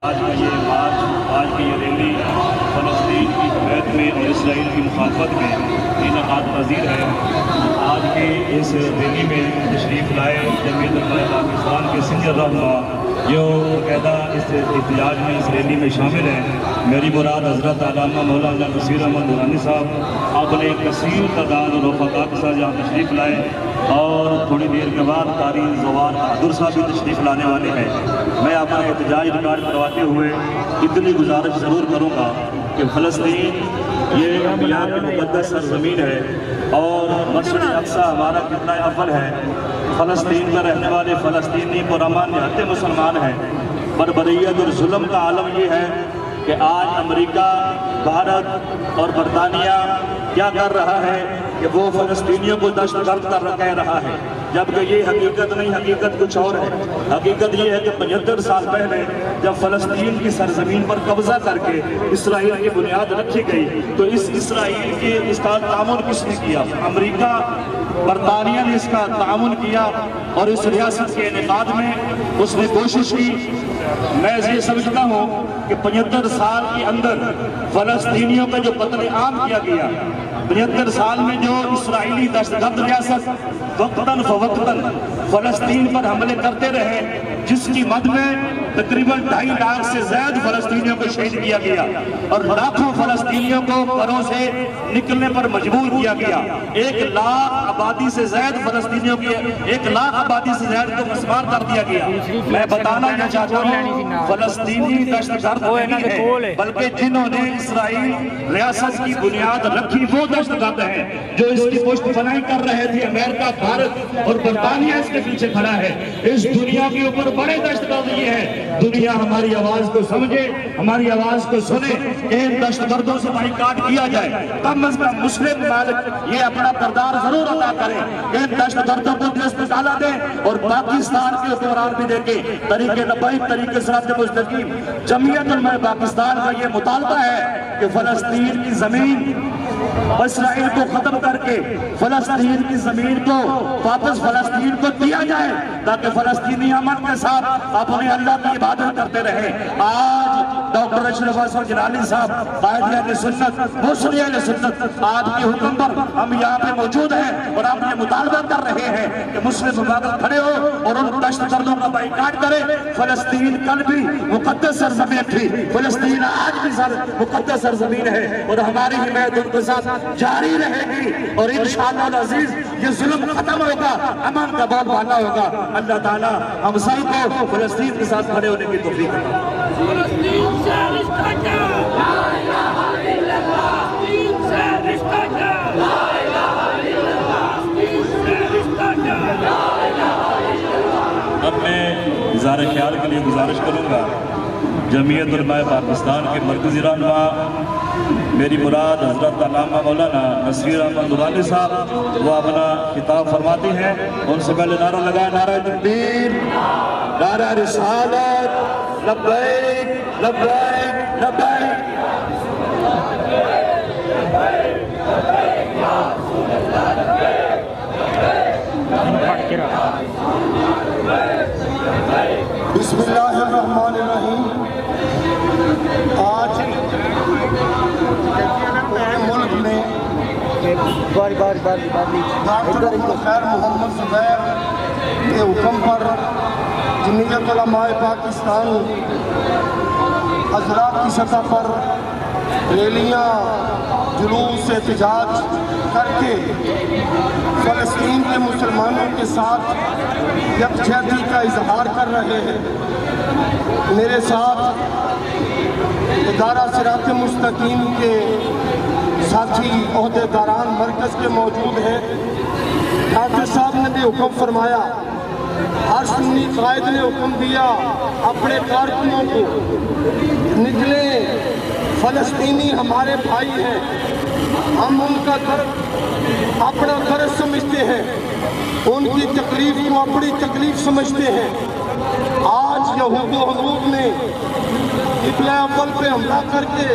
آج کا یہ مارچ، آج کی یہ ریلی فلسطین کی حمایت میں اور اسرائیل کی مخالفت میں انعقاد پذیر ہے۔ آج کی اس ریلی میں تشریف لائے جمعیت علماء پاکستان کے سینئر رہنما جو باقاعدہ اس احتجاج میں، اس ریلی میں شامل ہیں۔ میری مراد حضرت علامہ مولانا نصیر احمد درانی صاحب اپنے کثیر تعداد اور رفقا کے ساتھ یہاں تشریف لائے، اور تھوڑی دیر کے بعد قاری زوار بہادر صاحب بھی تشریف لانے والے ہیں۔ میں اپنا احتجاج ریکارڈ کرواتے ہوئے اتنی گزارش ضرور کروں گا کہ فلسطین یہ انبیاء کی مقدس سرزمین ہے، اور مسجد اقصی ہمارا کتنا افضل ہے۔ فلسطین میں رہنے والے فلسطینی پرامن نہتے مسلمان ہیں۔ بربریت اور ظلم کا عالم یہ ہے کہ آج امریکہ، بھارت اور برطانیہ کیا کر رہا ہے کہ وہ فلسطینیوں کو دہشت گرد کہہ رہا ہے، جبکہ یہ حقیقت نہیں، حقیقت کچھ اور ہے۔ حقیقت یہ ہے کہ 75 سال پہلے جب فلسطین کی سرزمین پر قبضہ کر کے اسرائیل کی بنیاد رکھی گئی تو اس اسرائیل کے اس کا تعاون کس نے کیا؟ امریکہ، برطانیہ نے اس کا تعاون کیا، اور اس ریاست کے انعقاد میں اس نے کوشش کی۔ میں یہ سمجھتا ہوں کہ 75 سال کے اندر فلسطینیوں کا جو قتل عام کیا گیا، 75 سال میں جو اسرائیلی دہشت گرد ریاست وقتاً فوقتاً فلسطین پر حملے کرتے رہے، جس کی مد میں تقریباً 2.5 لاکھ سے زائد فلسطینیوں کو شہید کیا گیا، اور لاکھوں فلسطینیوں کو گھروں سے نکلنے پر مجبور کیا گیا۔ 1 لاکھ آبادی سے زائد فلسطینیوں کی 1 لاکھ آبادی سے زائد کو مسمار کر دیا گیا۔ میں بتانا یہ چاہتا ہوں فلسطینی دہشت گرد نہیں ہے، بلکہ جنہوں نے اسرائیل ریاست کی بنیاد رکھی وہ دہشت گرد ہیں، جو اس کی پشت پناہی کر رہے تھے۔ امریکہ، بھارت اور برطانیہ اس کے پیچھے کھڑا ہے۔ اس دنیا کے اوپر بڑے دہشت گرد یہ ہے۔ دنیا ہماری آواز کو سمجھے، ہماری آواز کو سنے، ان دہشت گردوں سے بائیکاٹ کیا جائے۔ کم از کم مسلم ممالک یہ اپنا کردار ضرور ادا کریں، ان دہشت گردوں کو دیش میں ڈالا دیں، اور پاکستان کے دوران بھی دیکھیں طریقے لبیک، طریقے صراط مستقیم۔ جمعیت علماء پاکستان کا یہ مطالبہ ہے کہ فلسطین کی زمین اسرائیل کو ختم کر کے فلسطین کی زمین کو واپس فلسطین کو دیا جائے، تاکہ فلسطینی امن کے ساتھ اپنے اللہ کی عبادت کرتے رہے۔ آج ڈاکٹر اشرف حسن جلالی صاحب، قائد اہل سنت، محسن اہل سنت، آپ کے حکم پر ہم یہاں پہ موجود ہیں، اور ہم یہ مطالبہ کر رہے ہیں کہ مسلم ممالک کھڑے ہو اور ان دہشت گردوں کا بائیکاٹ کرے۔ فلسطین کل بھی مقدس سرزمین تھی، فلسطین آج بھی مقدس سرزمین ہے، اور ہماری حمایت ان کے ساتھ جاری رہے گی، اور انشاءاللہ العزیز یہ ظلم ختم ہوگا، امن کا بول بالا ہوگا۔ اللہ تعالیٰ ہم سب کو فلسطین کے ساتھ کھڑے ہونے کی توفیق دے۔ فلسطین سے رشتہ کیا؟ لا الہ الا اللہ۔ فلسطین سے رشتہ کیا؟ لا الہ الا اللہ۔ فلسطین سے رشتہ کیا؟ لا الہ الا اللہ۔ اب میں اظہار خیال کے لیے گزارش کروں گا جمعیت علماء پاکستان کے مرکزی رہنما میری مراد حضرت علامہ مولانا نصیر احمد درانی صاحب، وہ اپنا خطاب فرماتے ہیں۔ ان سے پہلے نعرہ لگائے، نعرہ تکبیر، نعرہ رسالت، لبیک لبیک لبیک۔ بسم اللہ الرحمن الرحیم۔ آج ملک میں ڈاکٹر خیر محمد زبیر کے حکم پر جمعیت علماء پاکستان حضرات کی سطح پر ریلیاں، جلوس، احتجاج کر کے فلسطین کے مسلمانوں کے ساتھ یکجہتی کا اظہار کر رہے ہیں۔ میرے ساتھ ادارہ صراط مستقیم کے ساتھی عہدیداران مرکز کے موجود ہیں۔ ڈاکٹر صاحب نے بھی حکم فرمایا، ہر سنی قائد نے حکم دیا اپنے کارکنوں کو نکلیں، فلسطینی ہمارے بھائی ہیں، ہم ان کا درد اپنا درد سمجھتے ہیں، ان کی تکلیف کو اپنی تکلیف سمجھتے ہیں۔ آج یہود و حنود نے قبلہ اول پہ حملہ کر کے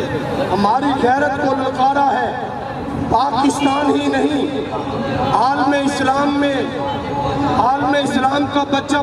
ہماری غیرت کو للکارا ہے۔ پاکستان ہی نہیں، عالم اسلام میں، عالم اسلام کا بچہ